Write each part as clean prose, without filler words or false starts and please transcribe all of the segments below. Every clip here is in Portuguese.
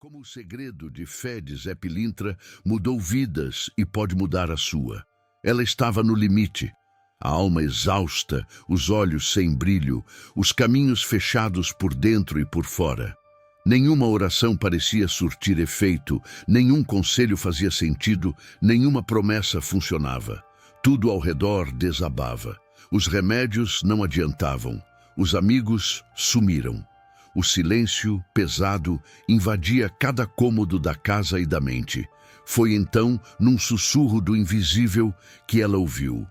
Como o segredo de fé de Zé Pilintra mudou vidas e pode mudar a sua. Ela estava no limite, a alma exausta, os olhos sem brilho, os caminhos fechados por dentro e por fora. Nenhuma oração parecia surtir efeito, nenhum conselho fazia sentido, nenhuma promessa funcionava. Tudo ao redor desabava. Os remédios não adiantavam, os amigos sumiram. O silêncio, pesado, invadia cada cômodo da casa e da mente. Foi então, num sussurro do invisível, que ela ouviu: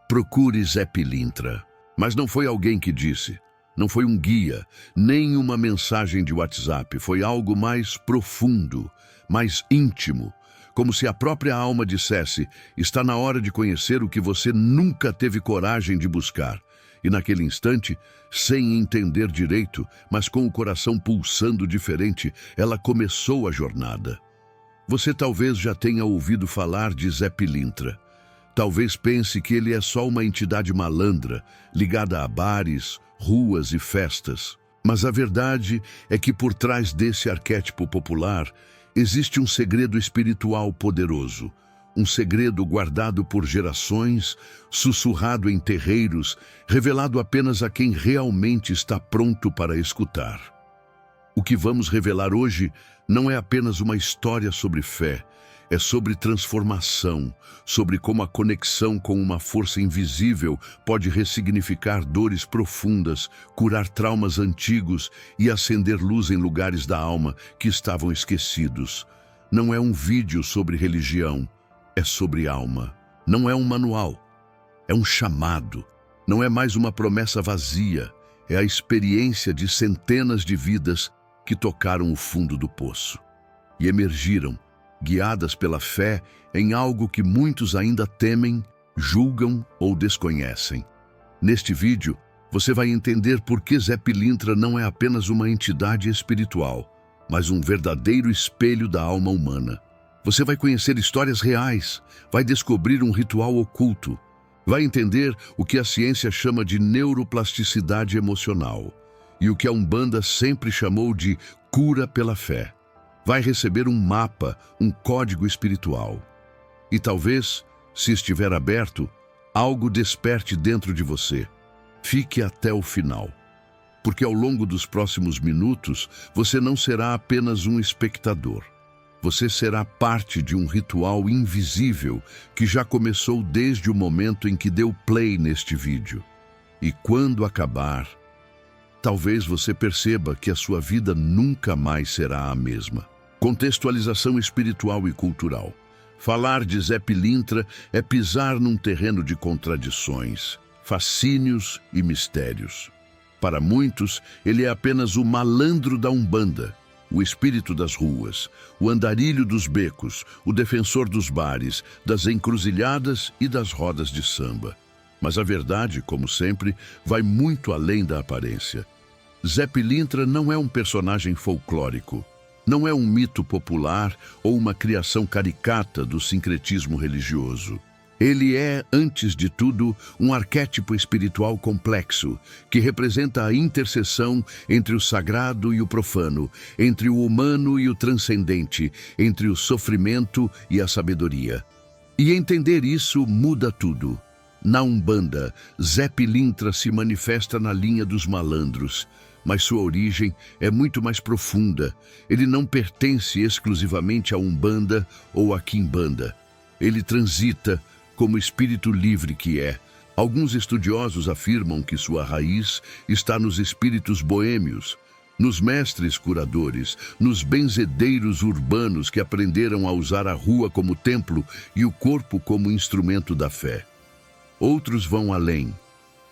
"Procure Zé Pilintra." Mas não foi alguém que disse. Não foi um guia, nem uma mensagem de WhatsApp. Foi algo mais profundo, mais íntimo. Como se a própria alma dissesse: está na hora de conhecer o que você nunca teve coragem de buscar. E naquele instante, sem entender direito, mas com o coração pulsando diferente, ela começou a jornada. Você talvez já tenha ouvido falar de Zé Pilintra. Talvez pense que ele é só uma entidade malandra, ligada a bares, ruas e festas. Mas a verdade é que por trás desse arquétipo popular existe um segredo espiritual poderoso. Um segredo guardado por gerações, sussurrado em terreiros, revelado apenas a quem realmente está pronto para escutar. O que vamos revelar hoje não é apenas uma história sobre fé, é sobre transformação, sobre como a conexão com uma força invisível pode ressignificar dores profundas, curar traumas antigos e acender luz em lugares da alma que estavam esquecidos. Não é um vídeo sobre religião, é sobre alma. Não é um manual, é um chamado. Não é mais uma promessa vazia, é a experiência de centenas de vidas que tocaram o fundo do poço e emergiram, guiadas pela fé, em algo que muitos ainda temem, julgam ou desconhecem. Neste vídeo, você vai entender por que Zé Pilintra não é apenas uma entidade espiritual, mas um verdadeiro espelho da alma humana. Você vai conhecer histórias reais, vai descobrir um ritual oculto, vai entender o que a ciência chama de neuroplasticidade emocional e o que a Umbanda sempre chamou de cura pela fé. Vai receber um mapa, um código espiritual. E talvez, se estiver aberto, algo desperte dentro de você. Fique até o final, porque ao longo dos próximos minutos você não será apenas um espectador. Você será parte de um ritual invisível que já começou desde o momento em que deu play neste vídeo. E quando acabar, talvez você perceba que a sua vida nunca mais será a mesma. Contextualização espiritual e cultural. Falar de Zé Pilintra é pisar num terreno de contradições, fascínios e mistérios. Para muitos, ele é apenas o malandro da Umbanda, o espírito das ruas, o andarilho dos becos, o defensor dos bares, das encruzilhadas e das rodas de samba. Mas a verdade, como sempre, vai muito além da aparência. Zé Pilintra não é um personagem folclórico, não é um mito popular ou uma criação caricata do sincretismo religioso. Ele é, antes de tudo, um arquétipo espiritual complexo, que representa a interseção entre o sagrado e o profano, entre o humano e o transcendente, entre o sofrimento e a sabedoria. E entender isso muda tudo. Na Umbanda, Zé Pilintra se manifesta na linha dos malandros, mas sua origem é muito mais profunda. Ele não pertence exclusivamente à Umbanda ou à Quimbanda. Ele transita como espírito livre que é. Alguns estudiosos afirmam que sua raiz está nos espíritos boêmios, nos mestres curadores, nos benzedeiros urbanos que aprenderam a usar a rua como templo e o corpo como instrumento da fé. Outros vão além.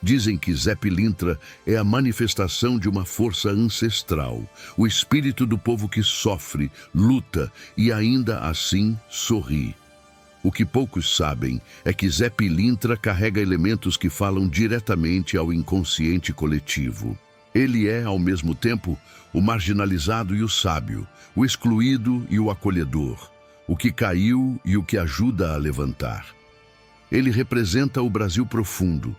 Dizem que Zé Pilintra é a manifestação de uma força ancestral, o espírito do povo que sofre, luta e ainda assim sorri. O que poucos sabem é que Zé Pilintra carrega elementos que falam diretamente ao inconsciente coletivo. Ele é, ao mesmo tempo, o marginalizado e o sábio, o excluído e o acolhedor, o que caiu e o que ajuda a levantar. Ele representa o Brasil profundo,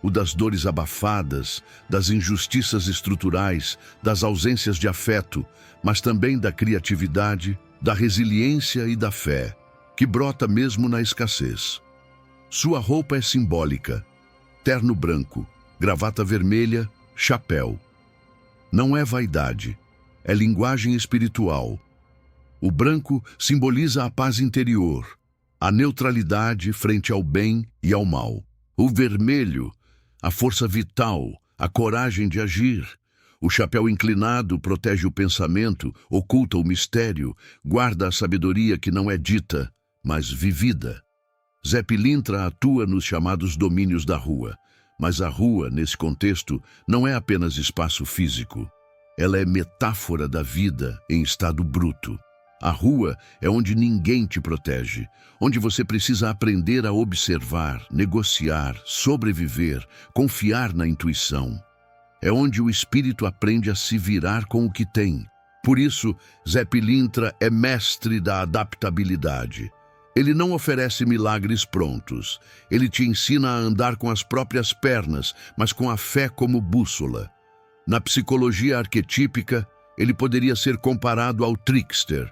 o das dores abafadas, das injustiças estruturais, das ausências de afeto, mas também da criatividade, da resiliência e da fé, que brota mesmo na escassez. Sua roupa é simbólica: terno branco, gravata vermelha, chapéu. Não é vaidade, é linguagem espiritual. O branco simboliza a paz interior, a neutralidade frente ao bem e ao mal. O vermelho, a força vital, a coragem de agir. O chapéu inclinado protege o pensamento, oculta o mistério, guarda a sabedoria que não é dita, mas vivida. Zé Pilintra atua nos chamados domínios da rua, mas a rua, nesse contexto, não é apenas espaço físico. Ela é metáfora da vida em estado bruto. A rua é onde ninguém te protege, onde você precisa aprender a observar, negociar, sobreviver, confiar na intuição. É onde o espírito aprende a se virar com o que tem. Por isso, Zé Pilintra é mestre da adaptabilidade. Ele não oferece milagres prontos. Ele te ensina a andar com as próprias pernas, mas com a fé como bússola. Na psicologia arquetípica, ele poderia ser comparado ao trickster,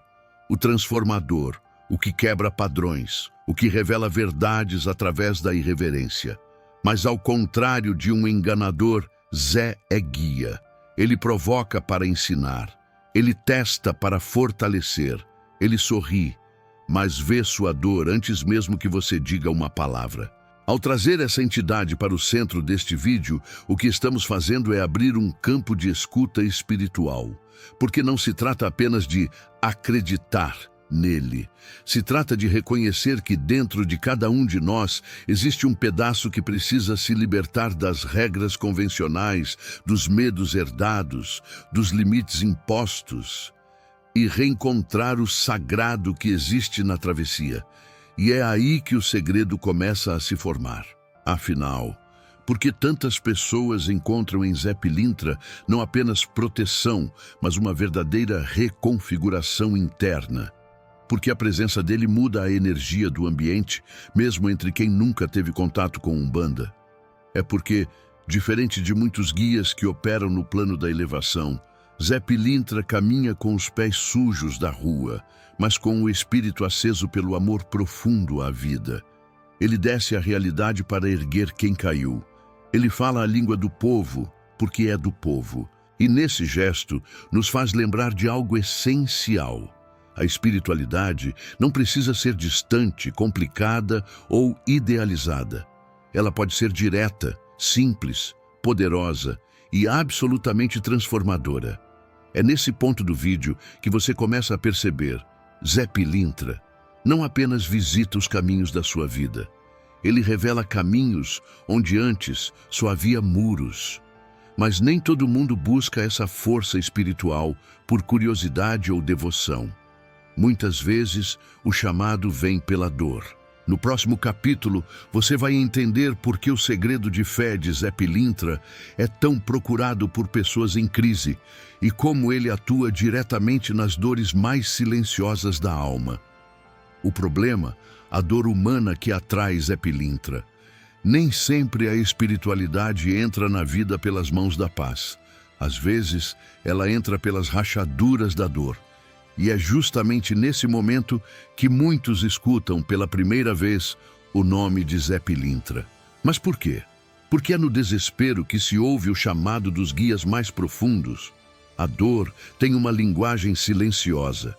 o transformador, o que quebra padrões, o que revela verdades através da irreverência. Mas ao contrário de um enganador, Zé é guia. Ele provoca para ensinar. Ele testa para fortalecer. Ele sorri, mas vê sua dor antes mesmo que você diga uma palavra. Ao trazer essa entidade para o centro deste vídeo, o que estamos fazendo é abrir um campo de escuta espiritual, porque não se trata apenas de acreditar nele. Se trata de reconhecer que dentro de cada um de nós existe um pedaço que precisa se libertar das regras convencionais, dos medos herdados, dos limites impostos e reencontrar o sagrado que existe na travessia. E é aí que o segredo começa a se formar. Afinal, por que tantas pessoas encontram em Zé Pilintra não apenas proteção, mas uma verdadeira reconfiguração interna? Porque a presença dele muda a energia do ambiente, mesmo entre quem nunca teve contato com Umbanda. É porque, diferente de muitos guias que operam no plano da elevação, Zé Pilintra caminha com os pés sujos da rua, mas com o espírito aceso pelo amor profundo à vida. Ele desce à realidade para erguer quem caiu. Ele fala a língua do povo, porque é do povo. E nesse gesto, nos faz lembrar de algo essencial. A espiritualidade não precisa ser distante, complicada ou idealizada. Ela pode ser direta, simples, poderosa e absolutamente transformadora. É nesse ponto do vídeo que você começa a perceber: Zé Pilintra não apenas visita os caminhos da sua vida. Ele revela caminhos onde antes só havia muros. Mas nem todo mundo busca essa força espiritual por curiosidade ou devoção. Muitas vezes, o chamado vem pela dor. No próximo capítulo, você vai entender por que o segredo de fé de Zé Pilintra é tão procurado por pessoas em crise e como ele atua diretamente nas dores mais silenciosas da alma. O problema, a dor humana que atrai Zé Pilintra. Nem sempre a espiritualidade entra na vida pelas mãos da paz. Às vezes, ela entra pelas rachaduras da dor. E é justamente nesse momento que muitos escutam pela primeira vez o nome de Zé Pilintra. Mas por quê? Porque é no desespero que se ouve o chamado dos guias mais profundos. A dor tem uma linguagem silenciosa.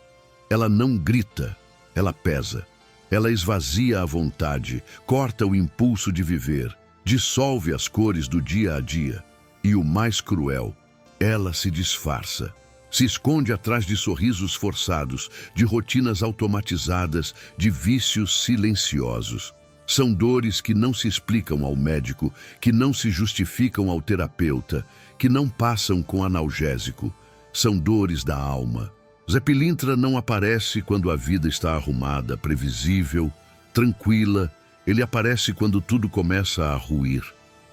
Ela não grita, ela pesa. Ela esvazia a vontade, corta o impulso de viver, dissolve as cores do dia a dia. E o mais cruel, ela se disfarça. Se esconde atrás de sorrisos forçados, de rotinas automatizadas, de vícios silenciosos. São dores que não se explicam ao médico, que não se justificam ao terapeuta, que não passam com analgésico. São dores da alma. Zé Pilintra não aparece quando a vida está arrumada, previsível, tranquila. Ele aparece quando tudo começa a ruir,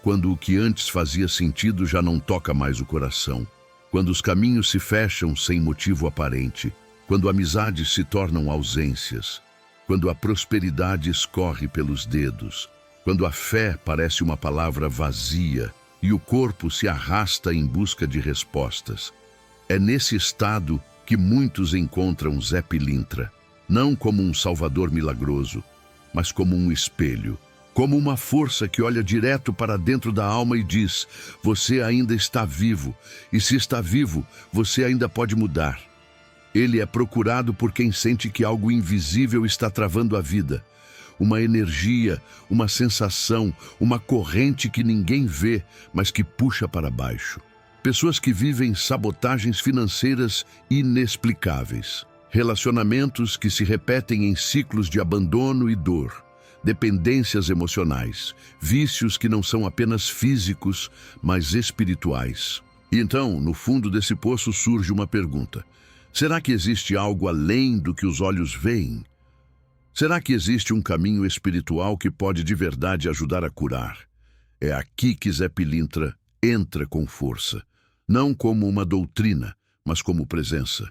quando o que antes fazia sentido já não toca mais o coração. Quando os caminhos se fecham sem motivo aparente, quando amizades se tornam ausências, quando a prosperidade escorre pelos dedos, quando a fé parece uma palavra vazia e o corpo se arrasta em busca de respostas. É nesse estado que muitos encontram Zé Pilintra, não como um salvador milagroso, mas como um espelho, como uma força que olha direto para dentro da alma e diz: você ainda está vivo, e se está vivo, você ainda pode mudar. Ele é procurado por quem sente que algo invisível está travando a vida. Uma energia, uma sensação, uma corrente que ninguém vê, mas que puxa para baixo. Pessoas que vivem sabotagens financeiras inexplicáveis. Relacionamentos que se repetem em ciclos de abandono e dor. Dependências emocionais. Vícios que não são apenas físicos, mas espirituais. E então, no fundo desse poço surge uma pergunta. Será que existe algo além do que os olhos veem? Será que existe um caminho espiritual que pode de verdade ajudar a curar? É aqui que Zé Pilintra entra com força. Não como uma doutrina, mas como presença.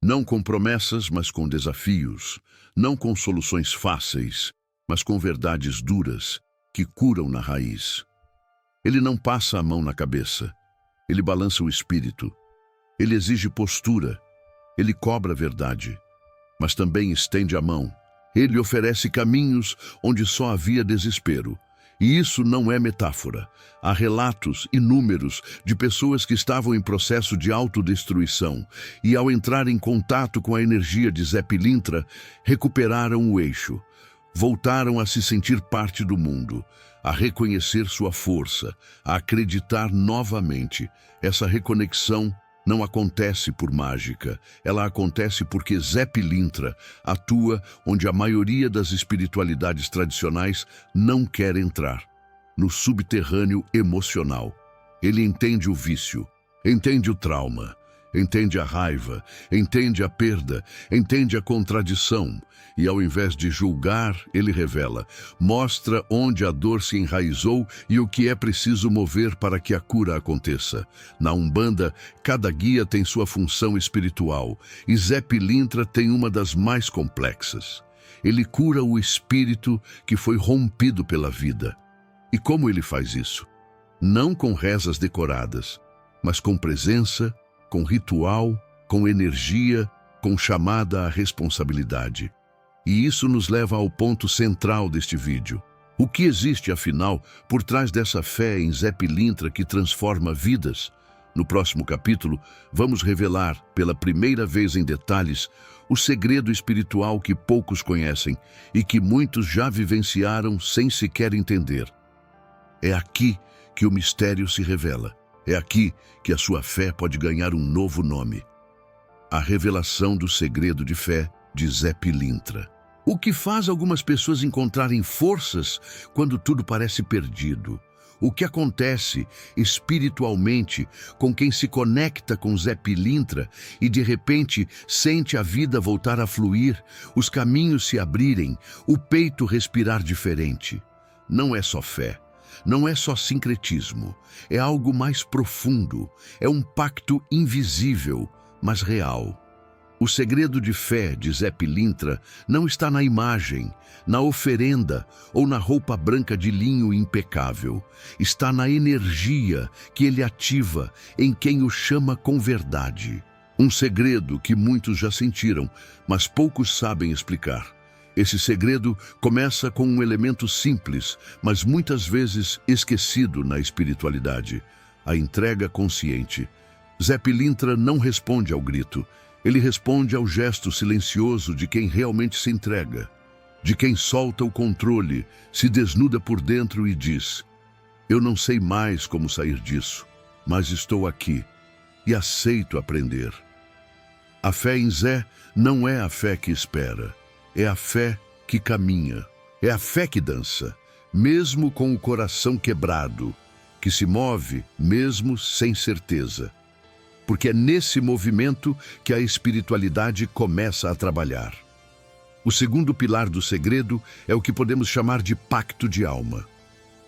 Não com promessas, mas com desafios. Não com soluções fáceis, mas com verdades duras que curam na raiz. Ele não passa a mão na cabeça. Ele balança o espírito. Ele exige postura. Ele cobra a verdade, mas também estende a mão. Ele oferece caminhos onde só havia desespero. E isso não é metáfora. Há relatos inúmeros de pessoas que estavam em processo de autodestruição e, ao entrar em contato com a energia de Zé Pilintra, recuperaram o eixo. Voltaram a se sentir parte do mundo, a reconhecer sua força, a acreditar novamente. Essa reconexão não acontece por mágica, ela acontece porque Zé Pilintra atua onde a maioria das espiritualidades tradicionais não quer entrar, no subterrâneo emocional. Ele entende o vício, entende o trauma, entende a raiva, entende a perda, entende a contradição. E ao invés de julgar, ele revela, mostra onde a dor se enraizou e o que é preciso mover para que a cura aconteça. Na Umbanda, cada guia tem sua função espiritual, e Zé Pilintra tem uma das mais complexas. Ele cura o espírito que foi rompido pela vida. E como ele faz isso? Não com rezas decoradas, mas com presença, com ritual, com energia, com chamada à responsabilidade. E isso nos leva ao ponto central deste vídeo. O que existe, afinal, por trás dessa fé em Zé Pilintra que transforma vidas? No próximo capítulo, vamos revelar, pela primeira vez em detalhes, o segredo espiritual que poucos conhecem e que muitos já vivenciaram sem sequer entender. É aqui que o mistério se revela. É aqui que a sua fé pode ganhar um novo nome. A revelação do segredo de fé de Zé Pilintra. O que faz algumas pessoas encontrarem forças quando tudo parece perdido? O que acontece espiritualmente com quem se conecta com Zé Pilintra e de repente sente a vida voltar a fluir, os caminhos se abrirem, o peito respirar diferente? Não é só fé. Não é só sincretismo, é algo mais profundo, é um pacto invisível, mas real. O segredo de fé de Zé Pilintra não está na imagem, na oferenda ou na roupa branca de linho impecável. Está na energia que ele ativa em quem o chama com verdade. Um segredo que muitos já sentiram, mas poucos sabem explicar. Esse segredo começa com um elemento simples, mas muitas vezes esquecido na espiritualidade: a entrega consciente. Zé Pilintra não responde ao grito. Ele responde ao gesto silencioso de quem realmente se entrega, de quem solta o controle, se desnuda por dentro e diz: eu não sei mais como sair disso, mas estou aqui e aceito aprender. A fé em Zé não é a fé que espera, é a fé que caminha, é a fé que dança, mesmo com o coração quebrado, que se move mesmo sem certeza. Porque é nesse movimento que a espiritualidade começa a trabalhar. O segundo pilar do segredo é o que podemos chamar de pacto de alma.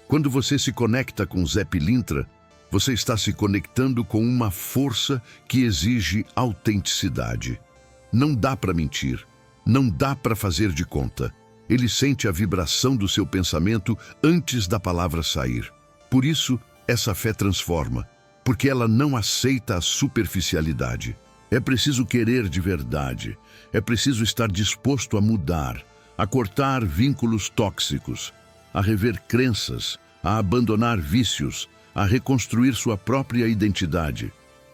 Quando você se conecta com Zé Pilintra, você está se conectando com uma força que exige autenticidade. Não dá para mentir, não dá para fazer de conta. Ele sente a vibração do seu pensamento antes da palavra sair. Por isso, essa fé transforma, porque ela não aceita a superficialidade. É preciso querer de verdade. É preciso estar disposto a mudar, a cortar vínculos tóxicos, a rever crenças, a abandonar vícios, a reconstruir sua própria identidade.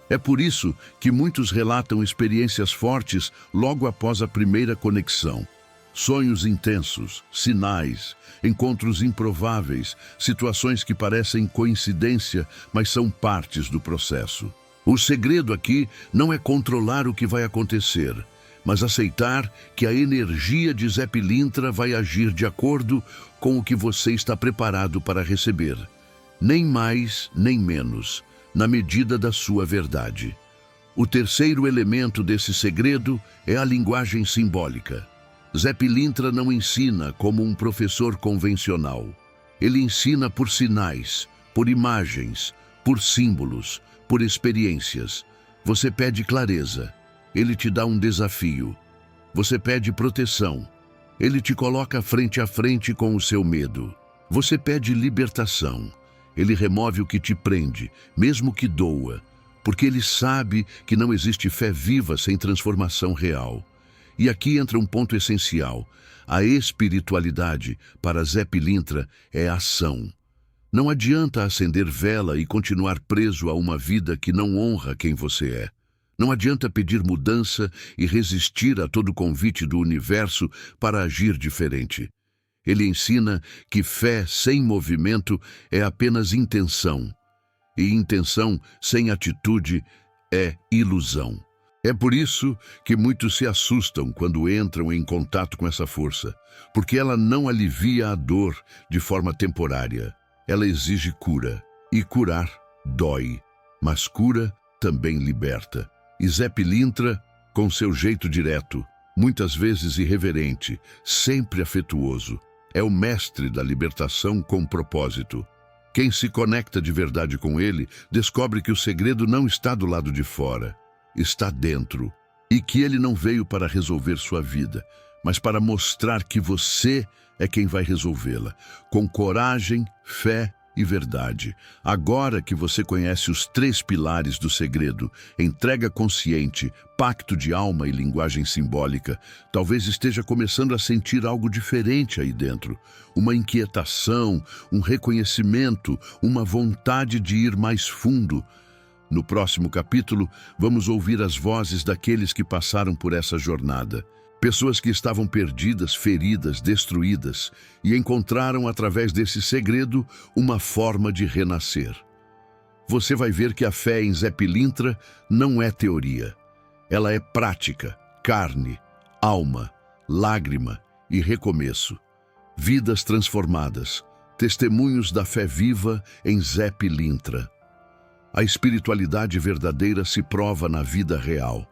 É por isso que muitos relatam experiências fortes logo após a primeira conexão. Sonhos intensos, sinais, encontros improváveis, situações que parecem coincidência, mas são partes do processo. O segredo aqui não é controlar o que vai acontecer, mas aceitar que a energia de Zé Pilintra vai agir de acordo com o que você está preparado para receber. Nem mais, nem menos, na medida da sua verdade. O terceiro elemento desse segredo é a linguagem simbólica. Zé Pilintra não ensina como um professor convencional. Ele ensina por sinais, por imagens, por símbolos, por experiências. Você pede clareza. Ele te dá um desafio. Você pede proteção. Ele te coloca frente a frente com o seu medo. Você pede libertação. Ele remove o que te prende, mesmo que doa, porque ele sabe que não existe fé viva sem transformação real. E aqui entra um ponto essencial. A espiritualidade, para Zé Pilintra, é ação. Não adianta acender vela e continuar preso a uma vida que não honra quem você é. Não adianta pedir mudança e resistir a todo convite do universo para agir diferente. Ele ensina que fé sem movimento é apenas intenção. E intenção sem atitude é ilusão. É por isso que muitos se assustam quando entram em contato com essa força, porque ela não alivia a dor de forma temporária. Ela exige cura, e curar dói, mas cura também liberta. E Zé Pilintra, com seu jeito direto, muitas vezes irreverente, sempre afetuoso, é o mestre da libertação com propósito. Quem se conecta de verdade com ele descobre que o segredo não está do lado de fora, está dentro, e que ele não veio para resolver sua vida, mas para mostrar que você é quem vai resolvê-la, com coragem, fé e verdade. Agora que você conhece os 3 pilares do segredo, entrega consciente, pacto de alma e linguagem simbólica, talvez esteja começando a sentir algo diferente aí dentro. Uma inquietação, um reconhecimento, uma vontade de ir mais fundo. No próximo capítulo, vamos ouvir as vozes daqueles que passaram por essa jornada. Pessoas que estavam perdidas, feridas, destruídas, e encontraram através desse segredo uma forma de renascer. Você vai ver que a fé em Zé Pilintra não é teoria. Ela é prática, carne, alma, lágrima e recomeço. Vidas transformadas, testemunhos da fé viva em Zé Pilintra. A espiritualidade verdadeira se prova na vida real.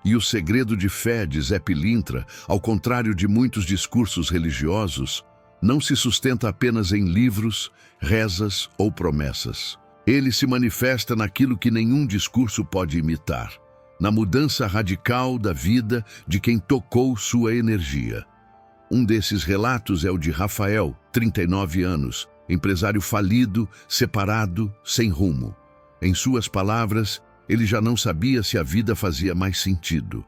E o segredo de fé de Zé Pilintra, ao contrário de muitos discursos religiosos, não se sustenta apenas em livros, rezas ou promessas. Ele se manifesta naquilo que nenhum discurso pode imitar, na mudança radical da vida de quem tocou sua energia. Um desses relatos é o de Rafael, 39 anos, empresário falido, separado, sem rumo. Em suas palavras, ele já não sabia se a vida fazia mais sentido.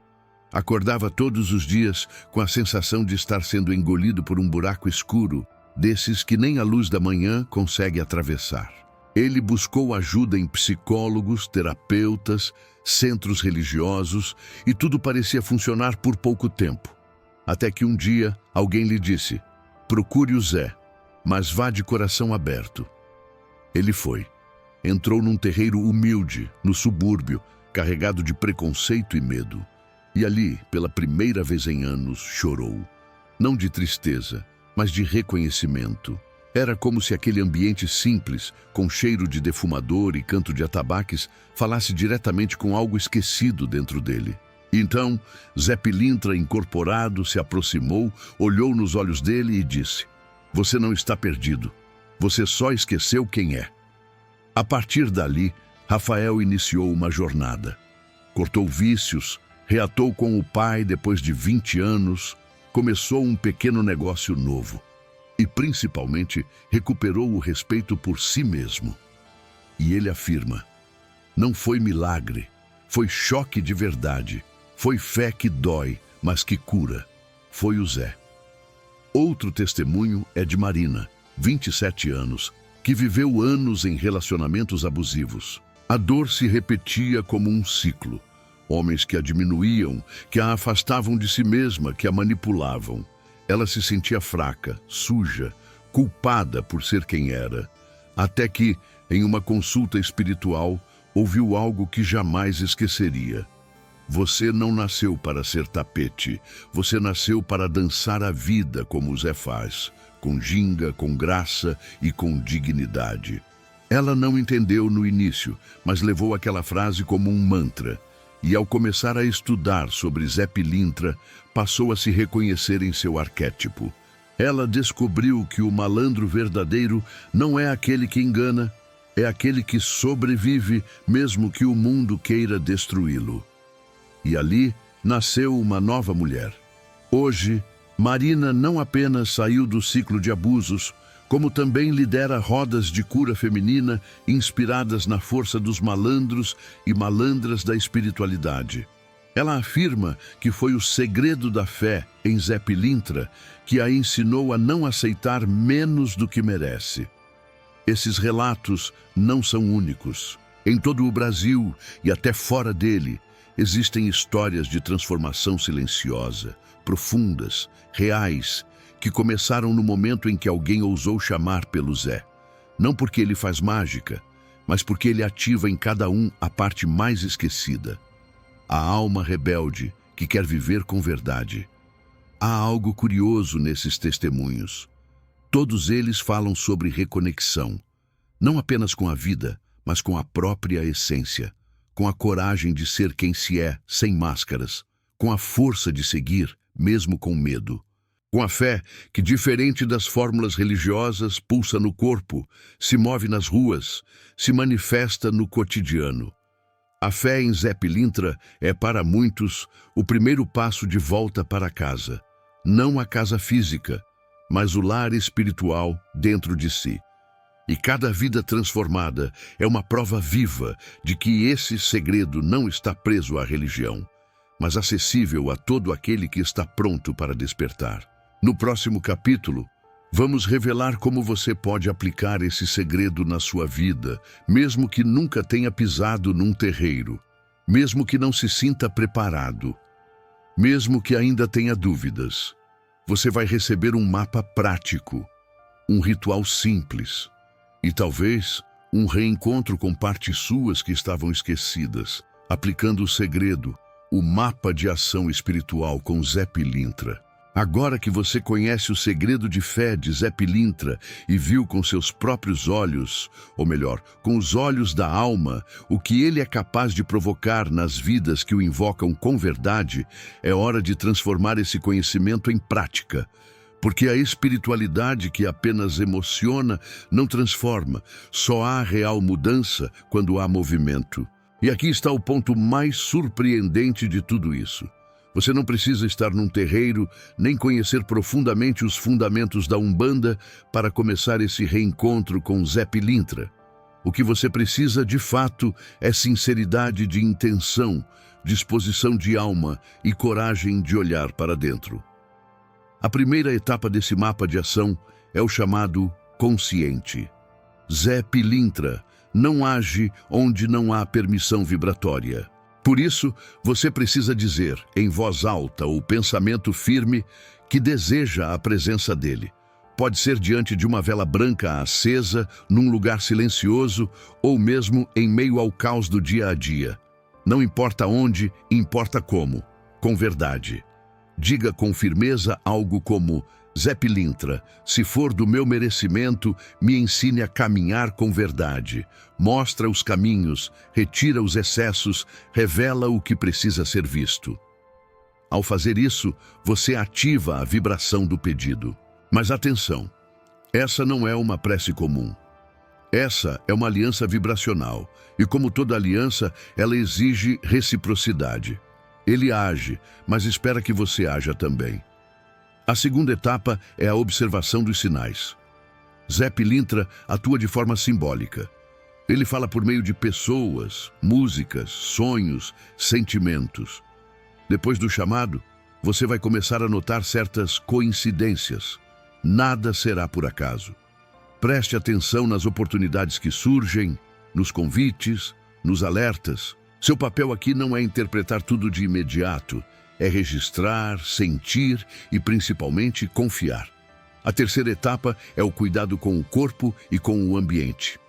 Acordava todos os dias com a sensação de estar sendo engolido por um buraco escuro, desses que nem a luz da manhã consegue atravessar. Ele buscou ajuda em psicólogos, terapeutas, centros religiosos, e tudo parecia funcionar por pouco tempo. Até que um dia alguém lhe disse: "Procure o Zé, mas vá de coração aberto." Ele foi. Entrou num terreiro humilde, no subúrbio, carregado de preconceito e medo. E ali, pela primeira vez em anos, chorou. Não de tristeza, mas de reconhecimento. Era como se aquele ambiente simples, com cheiro de defumador e canto de atabaques, falasse diretamente com algo esquecido dentro dele. Então, Zé Pilintra, incorporado, se aproximou, olhou nos olhos dele e disse: "Você não está perdido. Você só esqueceu quem é." A partir dali, Rafael iniciou uma jornada. Cortou vícios, reatou com o pai depois de 20 anos, começou um pequeno negócio novo e, principalmente, recuperou o respeito por si mesmo. E ele afirma: não foi milagre, foi choque de verdade, foi fé que dói, mas que cura. Foi o Zé. Outro testemunho é de Marina, 27 anos, que viveu anos em relacionamentos abusivos. A dor se repetia como um ciclo. Homens que a diminuíam, que a afastavam de si mesma, que a manipulavam. Ela se sentia fraca, suja, culpada por ser quem era. Até que, em uma consulta espiritual, ouviu algo que jamais esqueceria. Você não nasceu para ser tapete. Você nasceu para dançar a vida como o Zé faz, com ginga, com graça e com dignidade. Ela não entendeu no início, mas levou aquela frase como um mantra. E ao começar a estudar sobre Zé Pilintra, passou a se reconhecer em seu arquétipo. Ela descobriu que o malandro verdadeiro não é aquele que engana, é aquele que sobrevive mesmo que o mundo queira destruí-lo. E ali nasceu uma nova mulher. Hoje, Marina não apenas saiu do ciclo de abusos, como também lidera rodas de cura feminina inspiradas na força dos malandros e malandras da espiritualidade. Ela afirma que foi o segredo da fé em Zé Pilintra que a ensinou a não aceitar menos do que merece. Esses relatos não são únicos. Em todo o Brasil e até fora dele, existem histórias de transformação silenciosa, profundas, reais, que começaram no momento em que alguém ousou chamar pelo Zé. Não porque ele faz mágica, mas porque ele ativa em cada um a parte mais esquecida. A alma rebelde que quer viver com verdade. Há algo curioso nesses testemunhos. Todos eles falam sobre reconexão, não apenas com a vida, mas com a própria essência, com a coragem de ser quem se é, sem máscaras, com a força de seguir, mesmo com medo. Com a fé que, diferente das fórmulas religiosas, pulsa no corpo, se move nas ruas, se manifesta no cotidiano. A fé em Zé Pilintra é, para muitos, o primeiro passo de volta para casa. Não a casa física, mas o lar espiritual dentro de si. E cada vida transformada é uma prova viva de que esse segredo não está preso à religião, mas acessível a todo aquele que está pronto para despertar. No próximo capítulo, vamos revelar como você pode aplicar esse segredo na sua vida, mesmo que nunca tenha pisado num terreiro, mesmo que não se sinta preparado, mesmo que ainda tenha dúvidas. Você vai receber um mapa prático, um ritual simples e talvez um reencontro com partes suas que estavam esquecidas, aplicando o segredo, o mapa de ação espiritual com Zé Pilintra. Agora que você conhece o segredo de fé de Zé Pilintra e viu com seus próprios olhos, ou melhor, com os olhos da alma, o que ele é capaz de provocar nas vidas que o invocam com verdade, é hora de transformar esse conhecimento em prática. Porque a espiritualidade que apenas emociona não transforma, só há real mudança quando há movimento. E aqui está o ponto mais surpreendente de tudo isso. Você não precisa estar num terreiro, nem conhecer profundamente os fundamentos da Umbanda para começar esse reencontro com Zé Pilintra. O que você precisa, de fato, é sinceridade de intenção, disposição de alma e coragem de olhar para dentro. A primeira etapa desse mapa de ação é o chamado consciente. Zé Pilintra não age onde não há permissão vibratória. Por isso, você precisa dizer, em voz alta ou pensamento firme, que deseja a presença dele. Pode ser diante de uma vela branca acesa, num lugar silencioso, ou mesmo em meio ao caos do dia a dia. Não importa onde, importa como. Com verdade. Diga com firmeza algo como: Zé Pilintra, se for do meu merecimento, me ensine a caminhar com verdade. Mostra os caminhos, retira os excessos, revela o que precisa ser visto. Ao fazer isso, você ativa a vibração do pedido. Mas atenção, essa não é uma prece comum. Essa é uma aliança vibracional, e como toda aliança, ela exige reciprocidade. Ele age, mas espera que você haja também. A segunda etapa é a observação dos sinais. Zé Pilintra atua de forma simbólica. Ele fala por meio de pessoas, músicas, sonhos, sentimentos. Depois do chamado, você vai começar a notar certas coincidências. Nada será por acaso. Preste atenção nas oportunidades que surgem, nos convites, nos alertas. Seu papel aqui não é interpretar tudo de imediato, é registrar, sentir e, principalmente, confiar. A terceira etapa é o cuidado com o corpo e com o ambiente.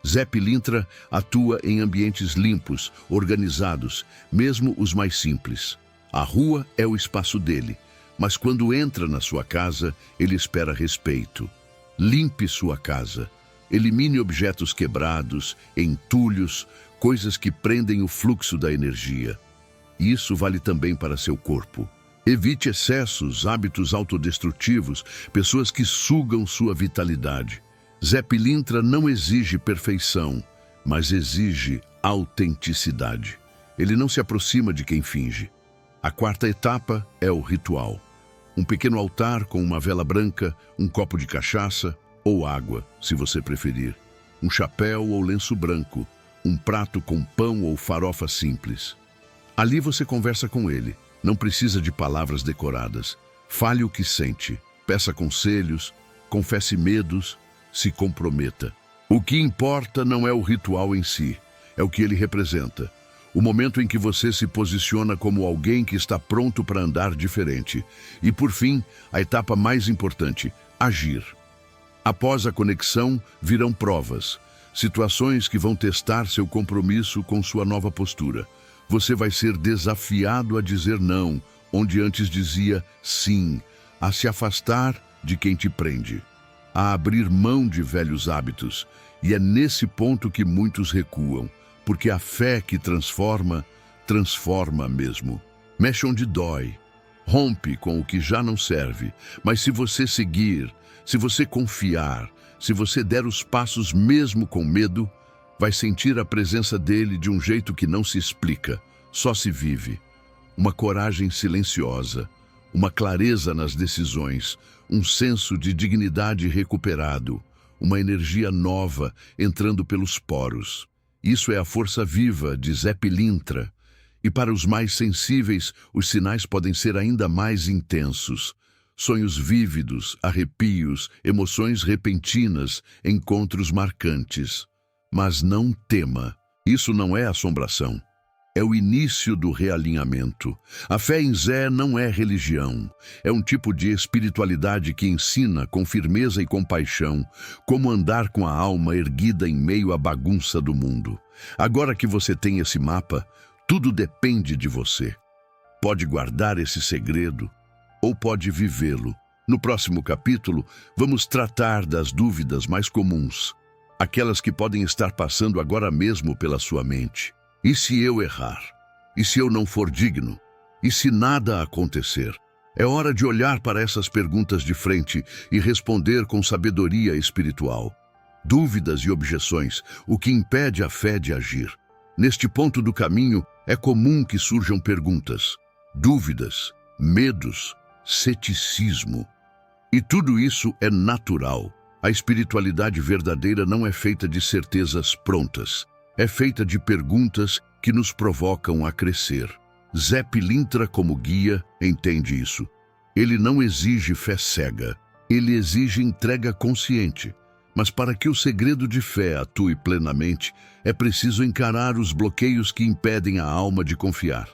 Zé Pilintra atua em ambientes limpos, organizados, mesmo os mais simples. A rua é o espaço dele, mas quando entra na sua casa, ele espera respeito. Limpe sua casa. Elimine objetos quebrados, entulhos, coisas que prendem o fluxo da energia. Isso vale também para seu corpo. Evite excessos, hábitos autodestrutivos, pessoas que sugam sua vitalidade. Zé Pilintra não exige perfeição, mas exige autenticidade. Ele não se aproxima de quem finge. A quarta etapa é o ritual. Um pequeno altar com uma vela branca, um copo de cachaça ou água, se você preferir. Um chapéu ou lenço branco, um prato com pão ou farofa simples. Ali você conversa com ele. Não precisa de palavras decoradas. Fale o que sente. Peça conselhos. Confesse medos. Se comprometa. O que importa não é o ritual em si. É o que ele representa. O momento em que você se posiciona como alguém que está pronto para andar diferente. E, por fim, a etapa mais importante, agir. Após a conexão, virão provas. Situações que vão testar seu compromisso com sua nova postura. Você vai ser desafiado a dizer não, onde antes dizia sim, a se afastar de quem te prende, a abrir mão de velhos hábitos. E é nesse ponto que muitos recuam, porque a fé que transforma, transforma mesmo. Mexe onde dói, rompe com o que já não serve, mas se você seguir, se você confiar, se você der os passos mesmo com medo, vai sentir a presença dele de um jeito que não se explica, só se vive. Uma coragem silenciosa, uma clareza nas decisões, um senso de dignidade recuperado, uma energia nova entrando pelos poros. Isso é a força viva de Zé Pilintra. E para os mais sensíveis, os sinais podem ser ainda mais intensos. Sonhos vívidos, arrepios, emoções repentinas, encontros marcantes. Mas não tema, isso não é assombração. É o início do realinhamento. A fé em Zé não é religião. É um tipo de espiritualidade que ensina com firmeza e compaixão como andar com a alma erguida em meio à bagunça do mundo. Agora que você tem esse mapa, tudo depende de você. Pode guardar esse segredo ou pode vivê-lo. No próximo capítulo, vamos tratar das dúvidas mais comuns, aquelas que podem estar passando agora mesmo pela sua mente. E se eu errar? E se eu não for digno? E se nada acontecer? É hora de olhar para essas perguntas de frente e responder com sabedoria espiritual. Dúvidas e objeções, o que impede a fé de agir. Neste ponto do caminho, é comum que surjam perguntas, dúvidas, medos, ceticismo. E tudo isso é natural. A espiritualidade verdadeira não é feita de certezas prontas. É feita de perguntas que nos provocam a crescer. Zé Pilintra, como guia, entende isso. Ele não exige fé cega. Ele exige entrega consciente. Mas para que o segredo de fé atue plenamente, é preciso encarar os bloqueios que impedem a alma de confiar.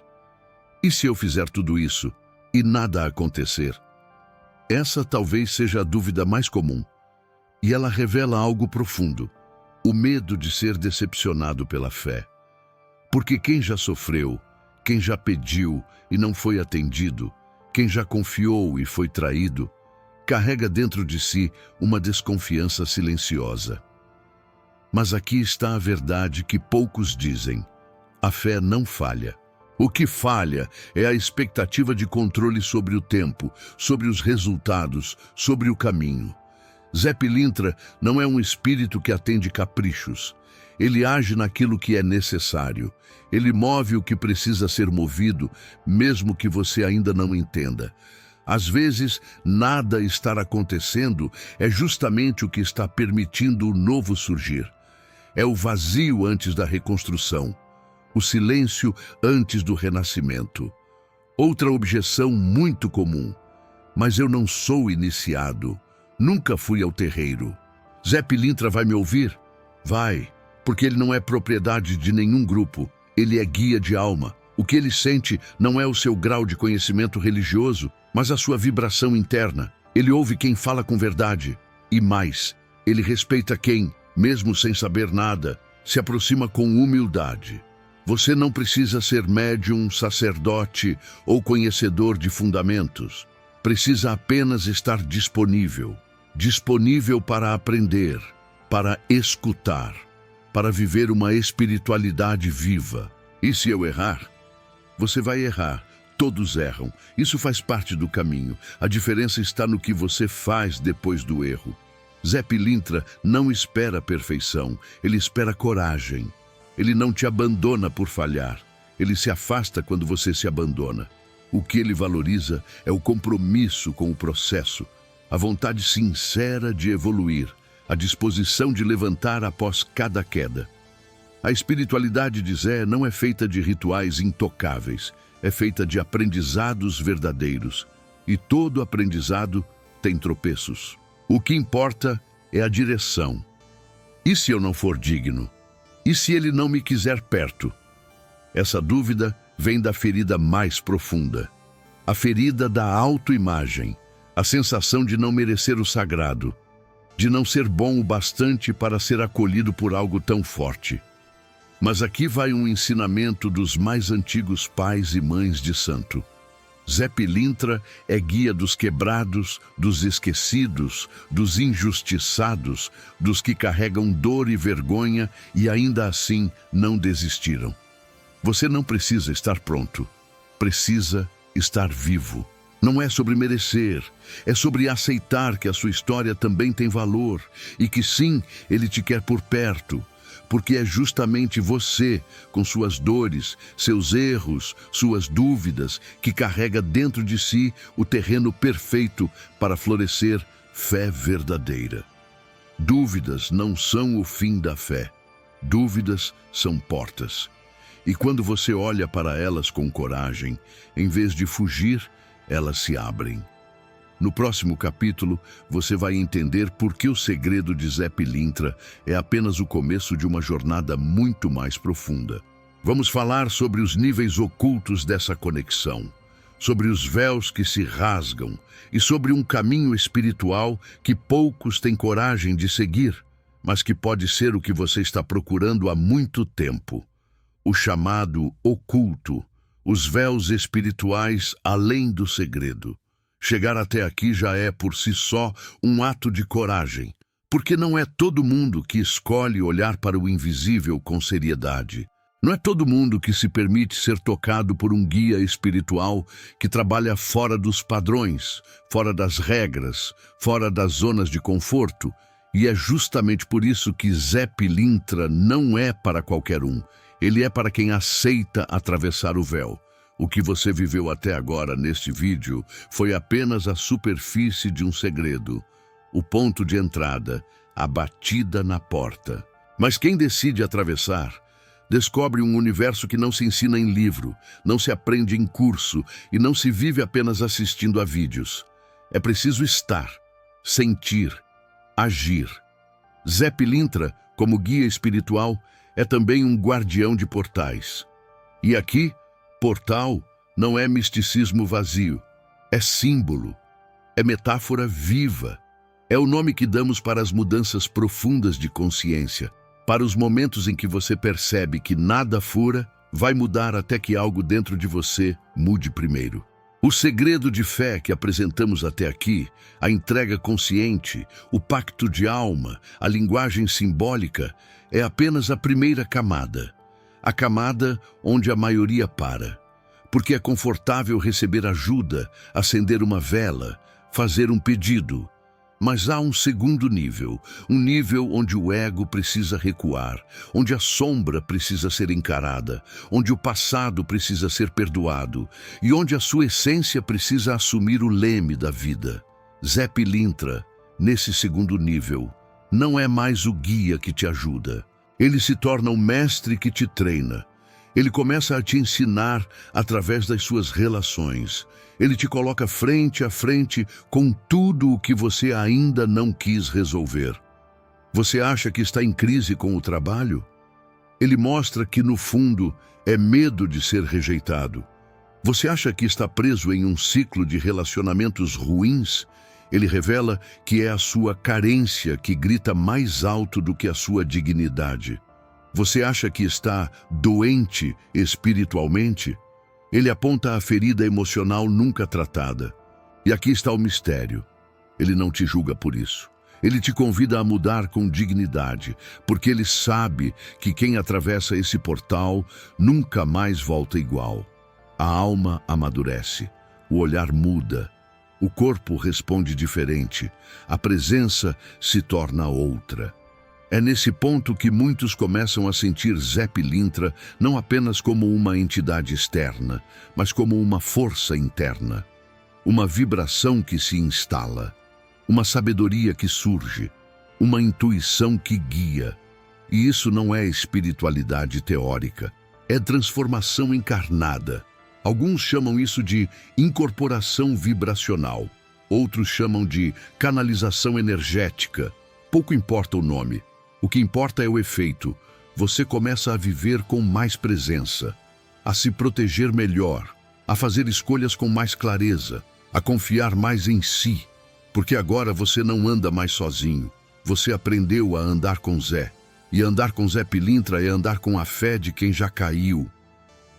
E se eu fizer tudo isso e nada acontecer? Essa talvez seja a dúvida mais comum. E ela revela algo profundo. O medo de ser decepcionado pela fé. Porque quem já sofreu, quem já pediu e não foi atendido, quem já confiou e foi traído, carrega dentro de si uma desconfiança silenciosa. Mas aqui está a verdade que poucos dizem. A fé não falha. O que falha é a expectativa de controle sobre o tempo, sobre os resultados, sobre o caminho. Zé Pilintra não é um espírito que atende caprichos. Ele age naquilo que é necessário. Ele move o que precisa ser movido, mesmo que você ainda não entenda. Às vezes, nada estar acontecendo é justamente o que está permitindo o novo surgir. É o vazio antes da reconstrução, o silêncio antes do renascimento. Outra objeção muito comum: mas eu não sou iniciado, nunca fui ao terreiro. Zé Pilintra vai me ouvir? Vai, porque ele não é propriedade de nenhum grupo, ele é guia de alma. O que ele sente não é o seu grau de conhecimento religioso, mas a sua vibração interna. Ele ouve quem fala com verdade. E mais, ele respeita quem, mesmo sem saber nada, se aproxima com humildade. Você não precisa ser médium, sacerdote ou conhecedor de fundamentos. Precisa apenas estar disponível. Disponível para aprender, para escutar, para viver uma espiritualidade viva. E se eu errar? Você vai errar. Todos erram. Isso faz parte do caminho. A diferença está no que você faz depois do erro. Zé Pilintra não espera perfeição, ele espera coragem. Ele não te abandona por falhar. Ele se afasta quando você se abandona. O que ele valoriza é o compromisso com o processo, a vontade sincera de evoluir, a disposição de levantar após cada queda. A espiritualidade de Zé não é feita de rituais intocáveis, é feita de aprendizados verdadeiros. E todo aprendizado tem tropeços. O que importa é a direção. E se eu não for digno? E se ele não me quiser perto? Essa dúvida vem da ferida mais profunda. A ferida da autoimagem, a sensação de não merecer o sagrado, de não ser bom o bastante para ser acolhido por algo tão forte. Mas aqui vai um ensinamento dos mais antigos pais e mães de santo. Zé Pilintra é guia dos quebrados, dos esquecidos, dos injustiçados, dos que carregam dor e vergonha e ainda assim não desistiram. Você não precisa estar pronto, precisa estar vivo. Não é sobre merecer, é sobre aceitar que a sua história também tem valor e que sim, ele te quer por perto. Porque é justamente você, com suas dores, seus erros, suas dúvidas, que carrega dentro de si o terreno perfeito para florescer fé verdadeira. Dúvidas não são o fim da fé. Dúvidas são portas. E quando você olha para elas com coragem, em vez de fugir, elas se abrem. No próximo capítulo, você vai entender por que o segredo de Zé Pilintra é apenas o começo de uma jornada muito mais profunda. Vamos falar sobre os níveis ocultos dessa conexão, sobre os véus que se rasgam e sobre um caminho espiritual que poucos têm coragem de seguir, mas que pode ser o que você está procurando há muito tempo. O chamado oculto, os véus espirituais além do segredo. Chegar até aqui já é, por si só, um ato de coragem, porque não é todo mundo que escolhe olhar para o invisível com seriedade. Não é todo mundo que se permite ser tocado por um guia espiritual que trabalha fora dos padrões, fora das regras, fora das zonas de conforto. E é justamente por isso que Zé Pilintra não é para qualquer um. Ele é para quem aceita atravessar o véu. O que você viveu até agora neste vídeo foi apenas a superfície de um segredo, o ponto de entrada, a batida na porta. Mas quem decide atravessar, descobre um universo que não se ensina em livro, não se aprende em curso e não se vive apenas assistindo a vídeos. É preciso estar, sentir, agir. Zé Pilintra, como guia espiritual, é também um guardião de portais. E aqui, portal não é misticismo vazio, é símbolo, é metáfora viva. É o nome que damos para as mudanças profundas de consciência, para os momentos em que você percebe que nada fura, vai mudar até que algo dentro de você mude primeiro. O segredo de fé que apresentamos até aqui, a entrega consciente, o pacto de alma, a linguagem simbólica, é apenas a primeira camada. A camada onde a maioria para, porque é confortável receber ajuda, acender uma vela, fazer um pedido. Mas há um segundo nível, um nível onde o ego precisa recuar, onde a sombra precisa ser encarada, onde o passado precisa ser perdoado e onde a sua essência precisa assumir o leme da vida. Zé Pilintra, nesse segundo nível, não é mais o guia que te ajuda. Ele se torna o mestre que te treina. Ele começa a te ensinar através das suas relações. Ele te coloca frente a frente com tudo o que você ainda não quis resolver. Você acha que está em crise com o trabalho? Ele mostra que, no fundo, é medo de ser rejeitado. Você acha que está preso em um ciclo de relacionamentos ruins? Ele revela que é a sua carência que grita mais alto do que a sua dignidade. Você acha que está doente espiritualmente? Ele aponta a ferida emocional nunca tratada. E aqui está o mistério. Ele não te julga por isso. Ele te convida a mudar com dignidade, porque ele sabe que quem atravessa esse portal nunca mais volta igual. A alma amadurece, o olhar muda, o corpo responde diferente, a presença se torna outra. É nesse ponto que muitos começam a sentir Zé Pilintra não apenas como uma entidade externa, mas como uma força interna. Uma vibração que se instala, uma sabedoria que surge, uma intuição que guia. E isso não é espiritualidade teórica, é transformação encarnada. Alguns chamam isso de incorporação vibracional, outros chamam de canalização energética. Pouco importa o nome. O que importa é o efeito. Você começa a viver com mais presença, a se proteger melhor, a fazer escolhas com mais clareza, a confiar mais em si, porque agora você não anda mais sozinho. Você aprendeu a andar com Zé. E andar com Zé Pilintra é andar com a fé de quem já caiu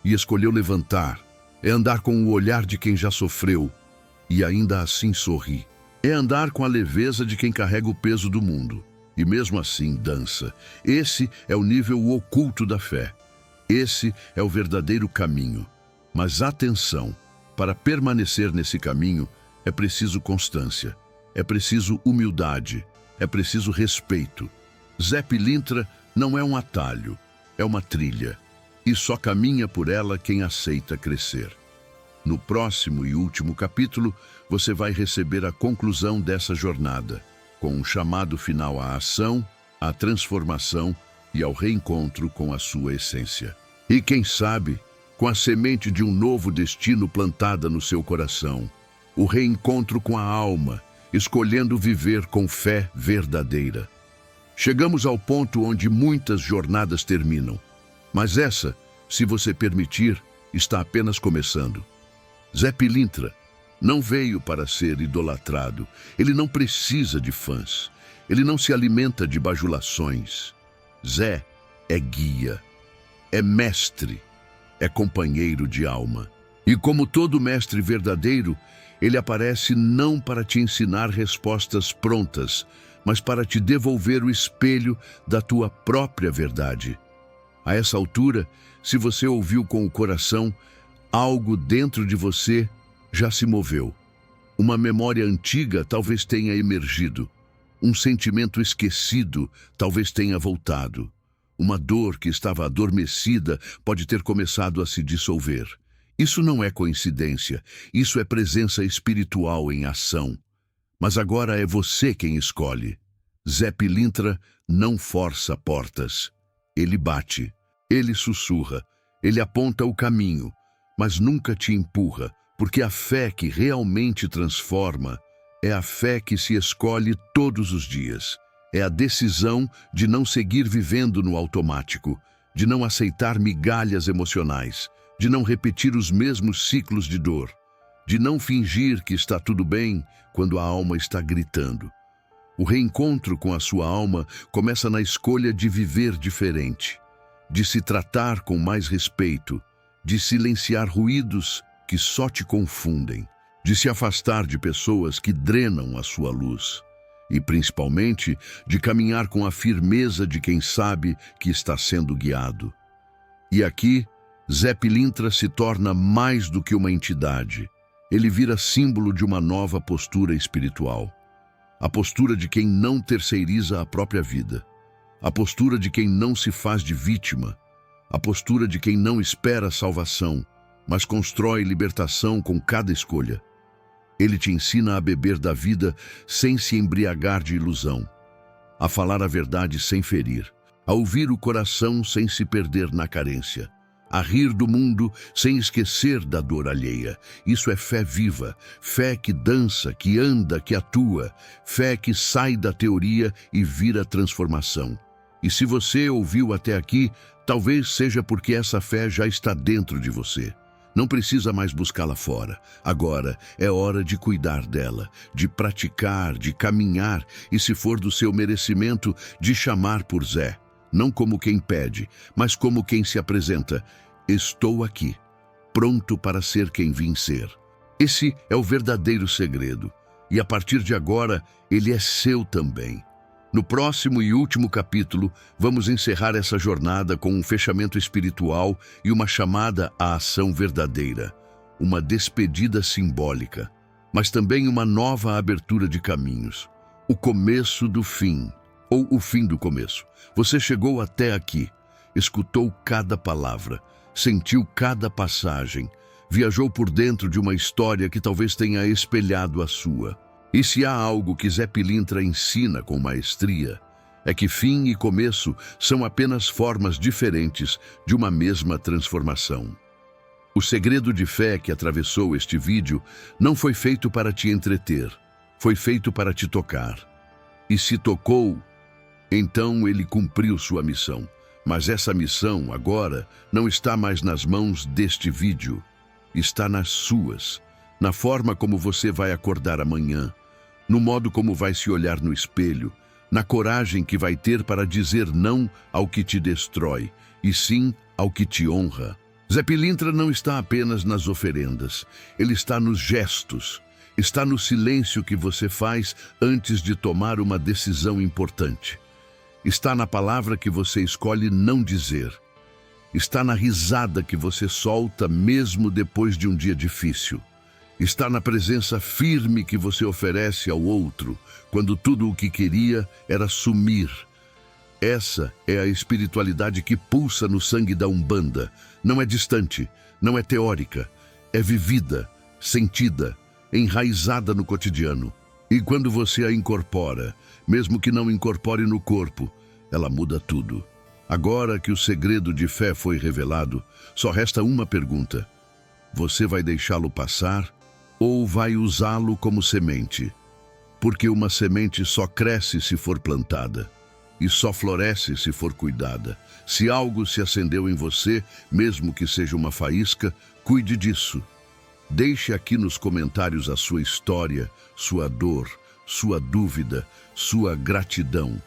e escolheu levantar. É andar com o olhar de quem já sofreu e ainda assim sorri. É andar com a leveza de quem carrega o peso do mundo. E mesmo assim dança. Esse é o nível oculto da fé. Esse é o verdadeiro caminho. Mas atenção, para permanecer nesse caminho é preciso constância, é preciso humildade, é preciso respeito. Zé Pilintra não é um atalho, é uma trilha. E só caminha por ela quem aceita crescer. No próximo e último capítulo, você vai receber a conclusão dessa jornada, com um chamado final à ação, à transformação e ao reencontro com a sua essência. E quem sabe, com a semente de um novo destino plantada no seu coração, o reencontro com a alma, escolhendo viver com fé verdadeira. Chegamos ao ponto onde muitas jornadas terminam, mas essa, se você permitir, está apenas começando. Zé Pilintra não veio para ser idolatrado. Ele não precisa de fãs. Ele não se alimenta de bajulações. Zé é guia, é mestre, é companheiro de alma. E como todo mestre verdadeiro, ele aparece não para te ensinar respostas prontas, mas para te devolver o espelho da tua própria verdade. A essa altura, se você ouviu com o coração, algo dentro de você já se moveu. Uma memória antiga talvez tenha emergido. Um sentimento esquecido talvez tenha voltado. Uma dor que estava adormecida pode ter começado a se dissolver. Isso não é coincidência, isso é presença espiritual em ação. Mas agora é você quem escolhe. Zé Pilintra não força portas. Ele bate, ele sussurra, ele aponta o caminho, mas nunca te empurra, porque a fé que realmente transforma é a fé que se escolhe todos os dias. É a decisão de não seguir vivendo no automático, de não aceitar migalhas emocionais, de não repetir os mesmos ciclos de dor, de não fingir que está tudo bem quando a alma está gritando. O reencontro com a sua alma começa na escolha de viver diferente, de se tratar com mais respeito, de silenciar ruídos que só te confundem, de se afastar de pessoas que drenam a sua luz e, principalmente, de caminhar com a firmeza de quem sabe que está sendo guiado. E aqui, Zé Pilintra se torna mais do que uma entidade. Ele vira símbolo de uma nova postura espiritual. a postura de quem não terceiriza a própria vida, a postura de quem não se faz de vítima, a postura de quem não espera salvação, mas constrói libertação com cada escolha. Ele te ensina a beber da vida sem se embriagar de ilusão, a falar a verdade sem ferir, a ouvir o coração sem se perder na carência, a rir do mundo sem esquecer da dor alheia. Isso é fé viva, fé que dança, que anda, que atua, fé que sai da teoria e vira transformação. E se você ouviu até aqui, talvez seja porque essa fé já está dentro de você. Não precisa mais buscá-la fora. Agora é hora de cuidar dela, de praticar, de caminhar e, se for do seu merecimento, de chamar por Zé. Não como quem pede, mas como quem se apresenta. Estou aqui, pronto para ser quem vim ser. Esse é o verdadeiro segredo. E a partir de agora, ele é seu também. No próximo e último capítulo, vamos encerrar essa jornada com um fechamento espiritual e uma chamada à ação verdadeira. Uma despedida simbólica, mas também uma nova abertura de caminhos. O começo do fim, ou o fim do começo. Você chegou até aqui, escutou cada palavra, sentiu cada passagem, viajou por dentro de uma história que talvez tenha espelhado a sua. E se há algo que Zé Pilintra ensina com maestria, é que fim e começo são apenas formas diferentes de uma mesma transformação. O segredo de fé que atravessou este vídeo não foi feito para te entreter, foi feito para te tocar. E se tocou, então ele cumpriu sua missão. Mas essa missão, agora, não está mais nas mãos deste vídeo. Está nas suas, na forma como você vai acordar amanhã, no modo como vai se olhar no espelho, na coragem que vai ter para dizer não ao que te destrói, e sim ao que te honra. Zé Pilintra não está apenas nas oferendas, ele está nos gestos, está no silêncio que você faz antes de tomar uma decisão importante. Está na palavra que você escolhe não dizer. Está na risada que você solta mesmo depois de um dia difícil. Está na presença firme que você oferece ao outro, quando tudo o que queria era sumir. Essa é a espiritualidade que pulsa no sangue da Umbanda. Não é distante, não é teórica, é vivida, sentida, enraizada no cotidiano. E quando você a incorpora, mesmo que não incorpore no corpo, ela muda tudo. Agora que o segredo de fé foi revelado, só resta uma pergunta. Você vai deixá-lo passar ou vai usá-lo como semente? Porque uma semente só cresce se for plantada e só floresce se for cuidada. Se algo se acendeu em você, mesmo que seja uma faísca, cuide disso. Deixe aqui nos comentários a sua história, sua dor, sua dúvida, sua gratidão.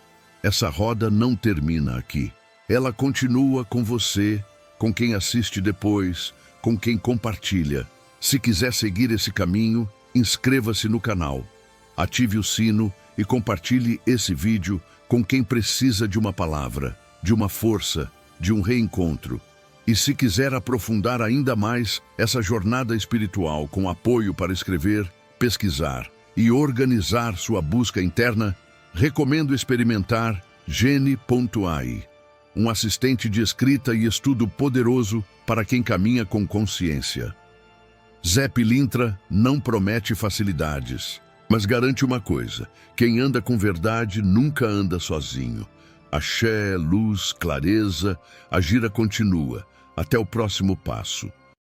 Essa roda não termina aqui. Ela continua com você, com quem assiste depois, com quem compartilha. Se quiser seguir esse caminho, inscreva-se no canal, ative o sino e compartilhe esse vídeo com quem precisa de uma palavra, de uma força, de um reencontro. E se quiser aprofundar ainda mais essa jornada espiritual com apoio para escrever, pesquisar e organizar sua busca interna, recomendo experimentar Gene.ai, um assistente de escrita e estudo poderoso para quem caminha com consciência. Zé Pilintra não promete facilidades, mas garante uma coisa: quem anda com verdade nunca anda sozinho. Axé, luz, clareza, a gira continua. Até o próximo passo.